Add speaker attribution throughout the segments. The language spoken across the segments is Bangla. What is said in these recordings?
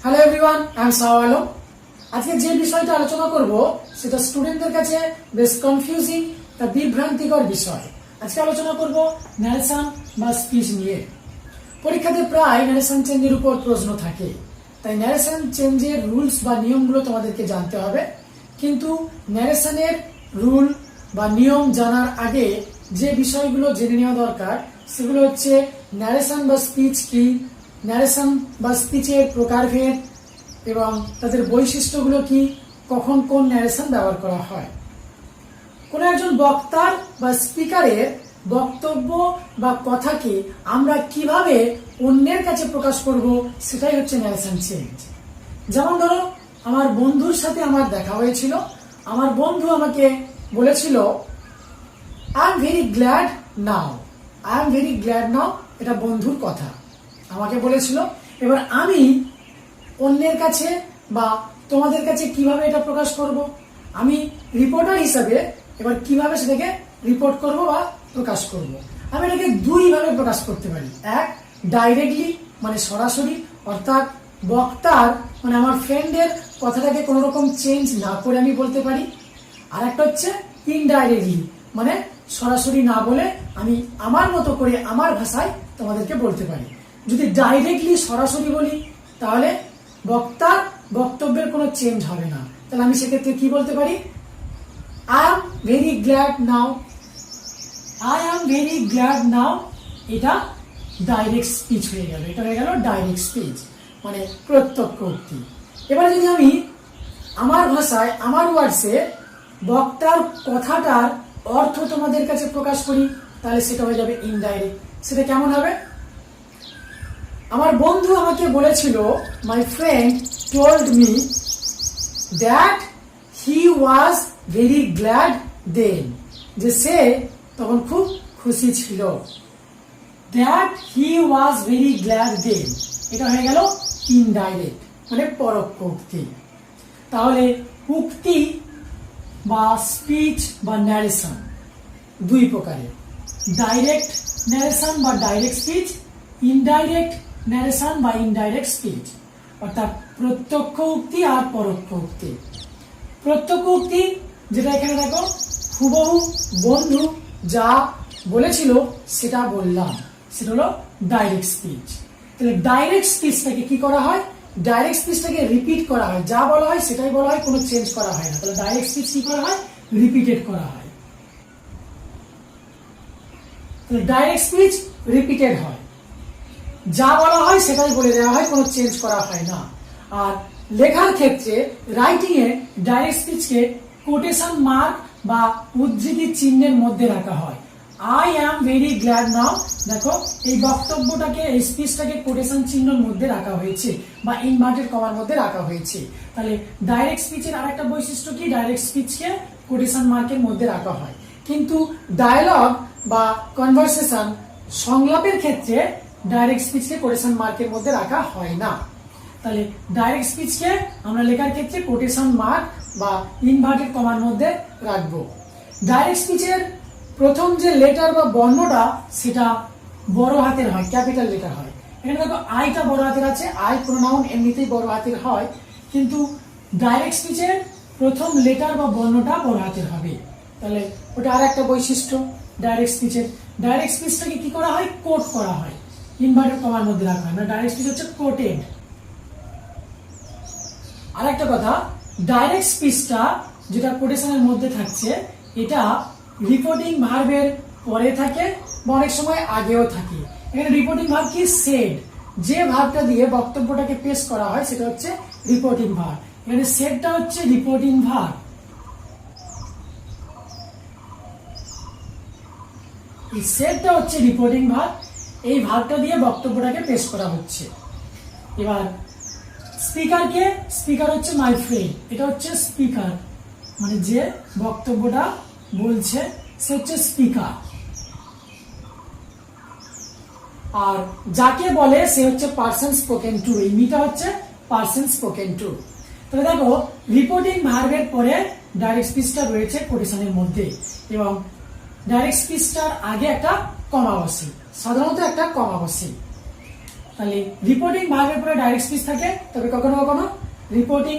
Speaker 1: Hello everyone, I am Sawalo. আজকে যে বিষয়টা আলোচনা করব সেটা স্টুডেন্টদের কাছে বেশ কনফিউজিং বা বিভ্রান্তিকর বিষয়। আজকে আলোচনা করব ন্যারেশন বা স্পিচ নিয়ে। পরীক্ষাতে প্রায় ন্যারেশন চেঞ্জের উপর প্রশ্ন থাকে, তাই ন্যারেশন চেঞ্জের রুলস বা নিয়মগুলো তোমাদেরকে জানতে হবে। কিন্তু ন্যারেশনের রুল বা নিয়ম জানার আগে যে বিষয়গুলো জেনে নেওয়া দরকার সেগুলো হচ্ছে ন্যারেশন বা স্পিচ কি, ন্যারেশন বা স্পিচের প্রকারভেদ এবং তাদের বৈশিষ্ট্যগুলো কি, কখন কোন ন্যারেশন ব্যবহার করা হয়। কোন একজন বক্তার বা স্পিকারের বক্তব্য বা কথাকে আমরা কিভাবে অন্যের কাছে প্রকাশ করব সেটাই হচ্ছে ন্যারেশন চেঞ্জ। যেমন ধরো, আমার বন্ধুর সাথে আমার দেখা হয়েছিল, আমার বন্ধু আমাকে বলেছিল I am very glad now, I am very glad now, এটা বন্ধুর কথা আমাকে বলেছিল। এবার আমি অন্যের কাছে বা তোমাদের কাছে কিভাবে এটা প্রকাশ করব, আমি রিপোর্টার হিসাবে এবার কিভাবে সেটাকে রিপোর্ট করব বা প্রকাশ করব। আমি এটাকে দুই ভাবে প্রকাশ করতে পারি। এক, ডাইরেক্টলি মানে সরাসরি, অর্থাৎ বক্তার মানে আমার ফ্রেন্ডের কথাটাকে কোনো রকম চেঞ্জ না করে আমি বলতে পারি। আর একটা হচ্ছে ইনডাইরেক্টলি মানে সরাসরি না বলে আমি আমার মতো করে আমার ভাষায় তোমাদেরকে বলতে পারি। যদি ডাইরেক্টলি সরাসরি বলি তাহলে বক্তার বক্তব্যের কোনো চেঞ্জ হবে না। তাহলে আমি সেক্ষেত্রে কি বলতে পারি, I am very glad now, I am very glad now, এটা ডাইরেক্ট স্পিচ হয়ে গেল, এটা হয়ে গেল ডাইরেক্ট স্পিচ মানে প্রত্যক্ষ উক্তি। এবারে যদি আমি আমার ভাষায় আমার ওয়ার্ডসে বক্তার কথাটার অর্থ তোমাদের কাছে প্রকাশ করি তাহলে সেটা হয়ে যাবে ইনডাইরেক্ট। সেটা কেমন হবে, আমার বন্ধু আমাকে বলেছিল, my friend told me that he was very glad then, যে সে তখন খুব খুশি ছিল। That he was very glad then, এটা হয়ে গেল ইনডাইরেক্ট মানে পরোক্ষ উক্তি। তাহলে উক্তি বা স্পিচ বা ন্যারেশন দুই প্রকারের, ডাইরেক্ট ন্যারেশন বা ডাইরেক্ট স্পিচ, ইনডাইরেক্ট ন্যারেশন বা ইনডাইরেক্ট স্পিচ, অর্থাৎ প্রত্যক্ষ উক্তি আর পরোক্ষ উক্তি। প্রত্যক্ষ উক্তি যেটা এখানে দেখো, হুবহু বন্ধু যা বলেছিল সেটা বললাম, সেটা হলো ডাইরেক্ট স্পিচ। তাহলে ডাইরেক্ট স্পিচটাকে কি করা হয়, ডাইরেক্ট স্পিচটাকে রিপিট করা হয়, যা বলা হয় সেটাই বলা হয়, কোনো চেঞ্জ করা হয় না। তাহলে ডাইরেক্ট স্পিচ কি করা হয়, রিপিটেড করা হয়। তাহলে ডাইরেক্ট স্পিচ রিপিটেড হয়, যা বলা হয় সেটাই বলে দেওয়া হয়, কোনো চেঞ্জ করা হয় না। আর লেখার ক্ষেত্রে writing a direct স্পিচকে quotation mark বা উদ্ধৃতি চিহ্নের মধ্যে রাখা হয়। আই অ্যাম ভেরি গ্ল্যাড নাও, দেখো এই বক্তব্যটাকে এই স্পিচটাকে কোটেশন চিহ্নের মধ্যে রাখা হয়েছে বা ইনভার্টেড কমার মধ্যে রাখা হয়েছে। তাহলে ডাইরেক্ট স্পিচের আরেকটা বৈশিষ্ট্য কি, ডাইরেক্ট স্পিচকে কোটেশন মার্কের মধ্যে রাখা হয়। কিন্তু ডায়ালগ বা কনভারসেশন সংলাপের ক্ষেত্রে ডাইরেক্ট স্পিচকে কোটেশন মার্কের মধ্যে রাখা হয় না। তাহলে ডাইরেক্ট স্পিচকে আমরা লেখার ক্ষেত্রে কোটেশন মার্ক বা ইনভার্টেড কমার মধ্যে রাখবো। ডাইরেক্ট স্পিচের প্রথম যে লেটার বা বর্ণটা সেটা বড় হাতের হয়, ক্যাপিটাল লেটার হয়। এখানে দেখো আইটা বড় হাতের আছে, আই প্রোনাউন এমনিতেই বড় হাতের হয়, কিন্তু ডাইরেক্ট স্পিচের প্রথম লেটার বা বর্ণটা বড় হাতের হবে। তাহলে ওটা আর একটা বৈশিষ্ট্য ডাইরেক্ট স্পিচের। ডাইরেক্ট স্পিচটাকে কি করা হয়, কোট করা হয়, ইনভার্টেড কমার মধ্যে রাখা হয়, মানে ডাইরেক্ট স্পিচ হচ্ছে কোটেড। আর একটা কথা, ডাইরেক্ট স্পিচটা যেটা কোটেশনের মধ্যে থাকছে এটা রিপোর্টিং ভার্বের পরে থাকে বা অনেক সময় আগেও থাকে। এখানে রিপোর্টিং ভার্ব কি, সেড, যে ভার্বটা দিয়ে বক্তব্যটাকে পেশ করা হয় সেটা হচ্ছে রিপোর্টিং ভার্ব। এখানে সেডটা হচ্ছে রিপোর্টিং ভার্ব, এই সেডটা হচ্ছে রিপোর্টিং ভার্ব, এই ভার্বটা দিয়ে বক্তব্যটাকে পেশ করা হচ্ছে। এবার স্পিকারকে, স্পিকার হচ্ছে মাই ফ্রেন্ড, এটা হচ্ছে স্পিকার মানে যে বক্তব্যটা বলছে সে হচ্ছে স্পিকার। আর যাকে বলে সে হচ্ছে পারসন স্পোকেন টু, এই মিটা হচ্ছে পারসন স্পোকেন টু। তাহলে দেখো রিপোর্টিং ভার্বের পরে ডাইরেক্ট স্পিচটা রয়েছে কোটেশনের মধ্যে এবং ডাইরেক্ট স্পিচটার আগে একটা কমা বসে, সাধারণত একটা কমা বসে। তাহলে রিপোর্টিং ভার্বের পরে ডাইরেক্ট স্পিচ থাকে, তবে কখনো কখনো রিপোর্টিং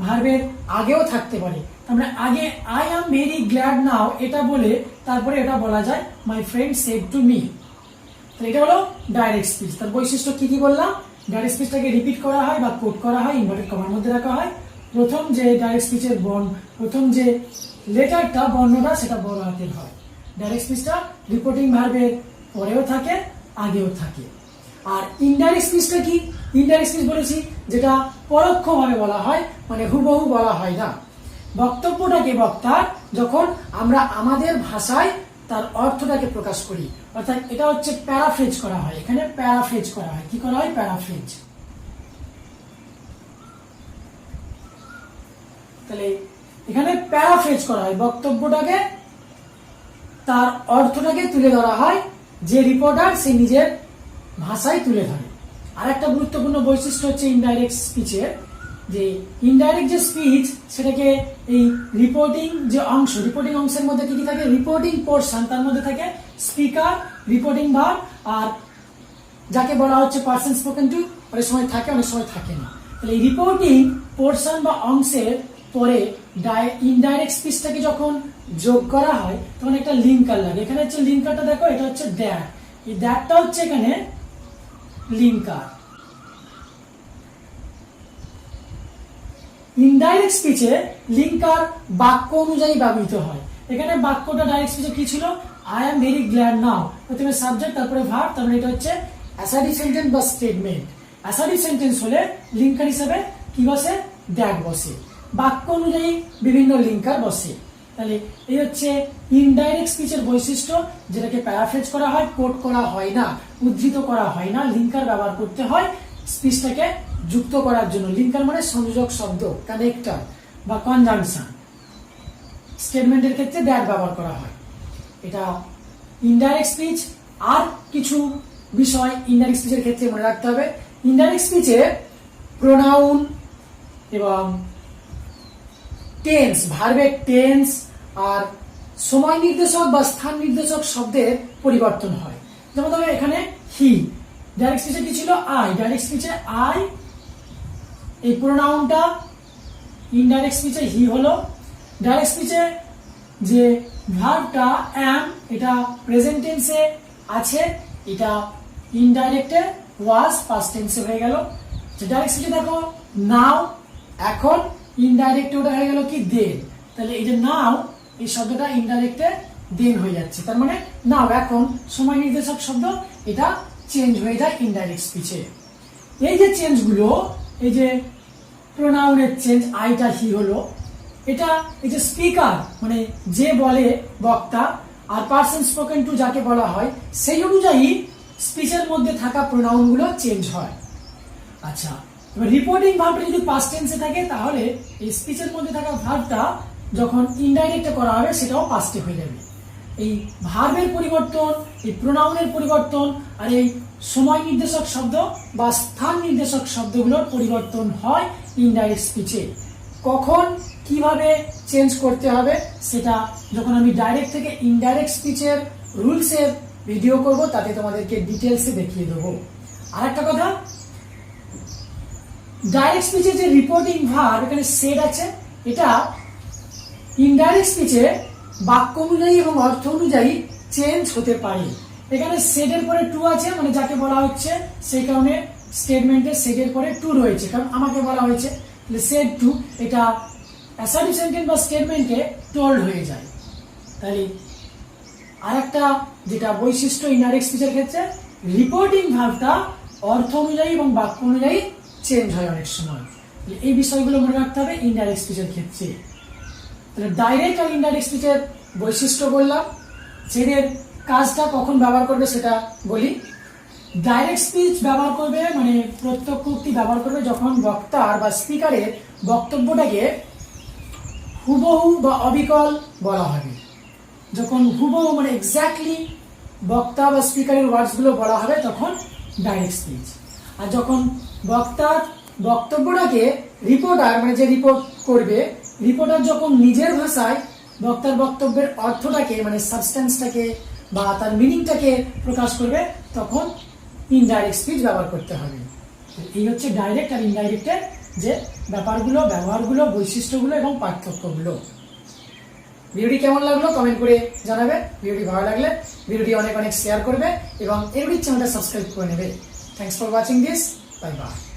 Speaker 1: ভার্বের আগেও থাকতে পারে। তারপরে আগে I am very glad now এটা বলে তারপরে এটা বলা যায় my friend said to me. তাহলে এটা হলো ডাইরেক্ট স্পিচ। তার বৈশিষ্ট্য কি কি বললাম? ডাইরেক্ট স্পিচটাকে রিপিট করা হয় বা কোট করা হয়, ইনভার্টেড কমার মধ্যে রাখা হয়। প্রথম যে ডাইরেক্ট স্পিচের প্রথম যে লেটারটা বর্ণটা সেটা বড় হাতের হয়। ডাইরেক্ট স্পিচটা রিপোর্টিং ভার্বের পরেও থাকে, আগেও থাকে। আর ইনডাইরেক্ট স্পিচটা কি? ইনডাইরেক্ট স্পিচ বলেছি যেটা পরোক্ষভাবে বলা হয়, মানে হুবহু বলা হয় না। বক্তব্যটাকে বক্তার যখন আমরা আমাদের ভাষায় তার অর্থটাকে প্রকাশ করি, অর্থাৎ এটা হচ্ছে প্যারাফ্রেজ করা হয়। এখানে প্যারাফ্রেজ করা হয়। কি করা হয়? প্যারাফ্রেজ। তাহলে এখানে প্যারাফ্রেজ করা হয়, বক্তব্যটাকে তার অর্থটাকে তুলে ধরা হয়, যে রিপোর্টার সে নিজের ভাষায় তুলে ধরে। আর একটা গুরুত্বপূর্ণ বৈশিষ্ট্য হচ্ছে ইনডাইরেক্ট স্পিচের, যে ইনডাইরেক্ট যে স্পিচ সেটাকে এই রিপোর্টিং যে অংশ, রিপোর্টিং অংশের মধ্যে কি কি থাকে? রিপোর্টিং পোর্শন, তার মধ্যে থাকে স্পিকার, রিপোর্টিং ভার্ব, আর যাকে বলা হচ্ছে পারসন স্পোকেন টু, অনেক সময় থাকে অনেক সময় থাকে না। তাহলে এই রিপোর্টিং পোর্শন বা অংশের পরে ইনডাইরেক্ট স্পিচটাকে যখন যোগ করা হয় তখন একটা লিঙ্কার লাগে। এখানে হচ্ছে লিঙ্কারটা দেখো, এটা হচ্ছে দ্যাট, এই দ্যাটটা হচ্ছে এখানে লিঙ্কার। ইনডাইরেক্ট স্পিচে লিঙ্কার বাক্য অনুযায়ী ব্যবহৃত হয়। এখানে বাক্যটা ডাইরেক্ট স্পিচে কি ছিল? আই এম ভেরি গ্ল্যাড নাও, প্রথমে সাবজেক্ট তারপরে ভার্ব, তারপরে এটা হচ্ছে অ্যাসার্টিভ সেন্টেন্স বা স্টেটমেন্ট। অ্যাসার্টিভ সেন্টেন্স হলে লিঙ্কার হিসেবে কি বসে? দ্যাট বসে। বাক্য অনুযায়ী বিভিন্ন লিঙ্কার বসে। তাহলে এই হচ্ছে ইনডাইরেক্ট স্পিচের বৈশিষ্ট্য, যেটাকে প্যারাফ্রেজ করা হয়, কোট করা হয় না, উদ্ধৃত করা হয় না, লিঙ্কার ব্যবহার করতে হয় স্পিচটাকে যুক্ত করার জন্য। লিঙ্কার মানে সংযোজক শব্দ, কানেক্টর বা কনজাংশন। স্টেটমেন্টের ক্ষেত্রে দ্যাট ব্যবহার করা হয়। এটা ইনডাইরেক্ট স্পিচ। আর কিছু বিষয় ইনডাইরেক্ট স্পিচের ক্ষেত্রে মনে রাখতে হবে। ইনডাইরেক্ট স্পিচে প্রোনাউন এবং টেন্স, ভার্বের টেন্স আর সময় নির্দেশক বা স্থান নির্দেশক শব্দের পরিবর্তন হয়। যেমন ধরো এখানে হি, ডাইরেক্ট স্পিচে কি ছিল? আই। ডাইরেক্ট স্পিচে আই, এই প্রোনাউনটা ইনডাইরেক্ট স্পিচে হি হলো। ডাইরেক্ট স্পিচে যে ভার্বটা অ্যাম, এটা প্রেজেন্ট টেন্সে আছে, এটা ইনডাইরেক্টে ওয়াজ পাস্ট টেন্সে হয়ে গেল। ডাইরেক্ট স্পিচে দেখো নাও, এখন, ইনডাইরেক্টে ওটা হয়ে গেল কি? দেন। তাহলে এই যে নাও, এই শব্দটা ইনডাইরেক্টে দেন হয়ে যাচ্ছে, তার মানে নাও এখন সময় নির্দেশক শব্দ, এটা চেঞ্জ হয়ে যায় ইনডাইরেক্ট স্পিচে। এই যে চেঞ্জগুলো, এই যে প্রোনাউনের চেঞ্জ, আইটা হি হলো, এটা এই যে স্পিকার মানে যে বলে বক্তা, আর পারসন স্পোকেন টু যাকে বলা হয়, সেই অনুযায়ী স্পিচের মধ্যে থাকা প্রোনাউনগুলো চেঞ্জ হয়। আচ্ছা, এবার রিপোর্টিং ভার্বটা যদি পাস্ট টেন্সে থাকে তাহলে এই স্পিচের মধ্যে থাকা ভার্বটা যখন ইনডাইরেক্টে করা হবে সেটাও পাস্টে হয়ে যাবে। এই ভার্বের পরিবর্তন, এই প্রোনাউনের পরিবর্তন আর এই সময় নির্দেশক শব্দ বা স্থান নির্দেশক শব্দগুলোর পরিবর্তন হয় ইনডাইরেক্ট স্পিচে। কখন কিভাবে চেঞ্জ করতে হবে সেটা যখন আমি ডাইরেক্ট থেকে ইনডাইরেক্ট স্পিচের রুলসের ভিডিও করব, তাতে তোমাদেরকে ডিটেলসে দেখিয়ে দেবো। আর একটা কথা, ডাইরেক্ট স্পিচে যে রিপোর্টিং ভার্ব এখানে সেড আছে, এটা ইনডাইরেক্ট স্পিচে বাক্য অনুযায়ী এবং অর্থ অনুযায়ী চেঞ্জ হতে পারে। এখানে সেডের পরে টু আছে, মানে যাকে বলা হচ্ছে, সেই কারণে স্টেটমেন্টে সেডের পরে টু রয়েছে, কারণ আমাকে বলা হয়েছে। সেড টু, এটা অ্যাসার্টিভ সেন্টেন্স বা স্টেটমেন্টে টোল্ড হয়ে যায়। তাহলে আরেকটা যেটা বৈশিষ্ট্য ইনডাইরেক্ট স্পিচের ক্ষেত্রে, রিপোর্টিং ভার্বটা অর্থ অনুযায়ী এবং বাক্য অনুযায়ী চেঞ্জ হয় অনেক সময়। এই বিষয়গুলো মনে রাখতে হবে ইনডাইরেক্ট স্পিচের ক্ষেত্রে। তাহলে ডাইরেক্ট আর ইনডাইরেক্ট স্পিচের বৈশিষ্ট্য বললাম। ছেদের কাজটা কখন ব্যবহার করবে সেটা বলি। ডাইরেক্ট স্পিচ ব্যবহার করবে, মানে প্রত্যক্ষ উক্তি ব্যবহার করবে যখন বক্তার বা স্পিকারের বক্তব্যটাকে হুবহু বা অবিকল বলা হবে। যখন হুবহু মানে এক্স্যাক্টলি বক্তা বা স্পিকারের ওয়ার্ডসগুলো বলা হবে তখন ডাইরেক্ট স্পিচ। আর যখন বক্তার বক্তব্যটাকে রিপোর্টার মানে যে রিপোর্ট করবে, রিপোর্টার যখন নিজের ভাষায় বক্তার বক্তব্যের অর্থটাকে মানে সাবস্টেন্সটাকে বা তার মিনিংটাকে প্রকাশ করবে তখন ইনডাইরেক্ট স্পিচ ব্যবহার করতে হবে। এই হচ্ছে ডাইরেক্ট আর ইনডাইরেক্টের যে ব্যাপারগুলো, ব্যবহারগুলো, বৈশিষ্ট্যগুলো এবং পার্থক্যগুলো। ভিডিওটি কেমন লাগলো কমেন্ট করে জানাবে। ভিডিওটি ভালো লাগলে ভিডিওটি অনেক অনেক শেয়ার করবে এবং এরুডিট চ্যানেলটা সাবস্ক্রাইব করে নেবে। Thanks for watching this. Bye bye.